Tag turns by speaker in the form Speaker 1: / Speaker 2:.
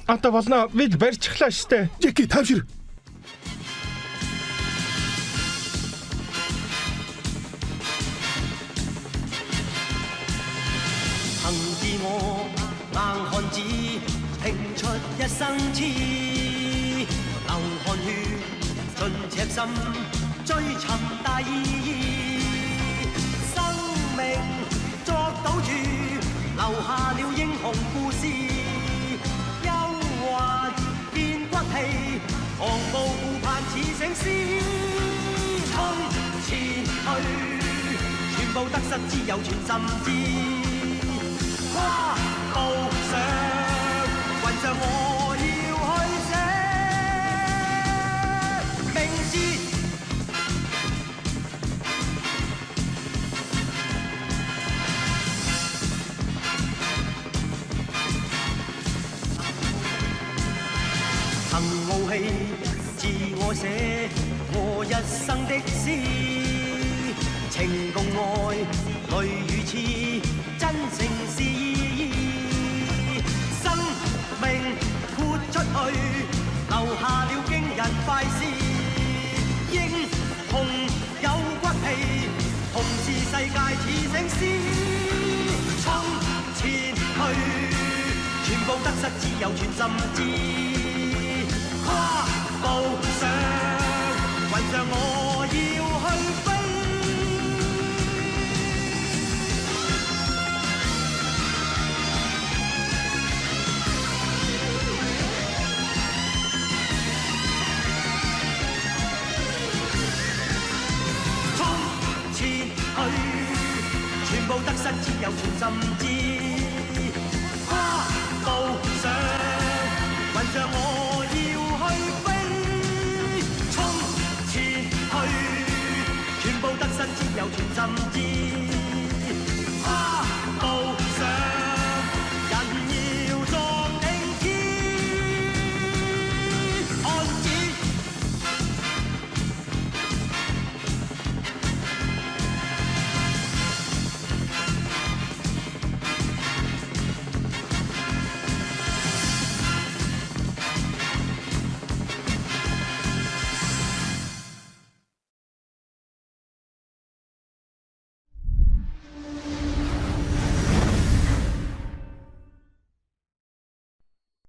Speaker 1: Одоо болно. Бид барьчихлаа штэ.
Speaker 2: Жеки тавшир.
Speaker 3: 憑自我硬漢子，拼出一生痴，流汗血盡赤心，追尋大義。生命作賭注，留下了英雄故事。憂患變骨氣，昂步顧盼似醒獅，衝前去，全部得失只有全心知。跨步上雲上，我要去寫名字。憑傲氣自我寫我一生的詩，情共愛淚與痴，真誠是意義。生命豁出去，留下了驚人快事。英雄有骨氣，同是世界似醒獅。衝前去，全部得失只有全心知。跨步上雲上，我要去飛。衝前去，全部得失只有全心知。跨步上雲上，我要去飛。衝前去，全部得失只有全心知。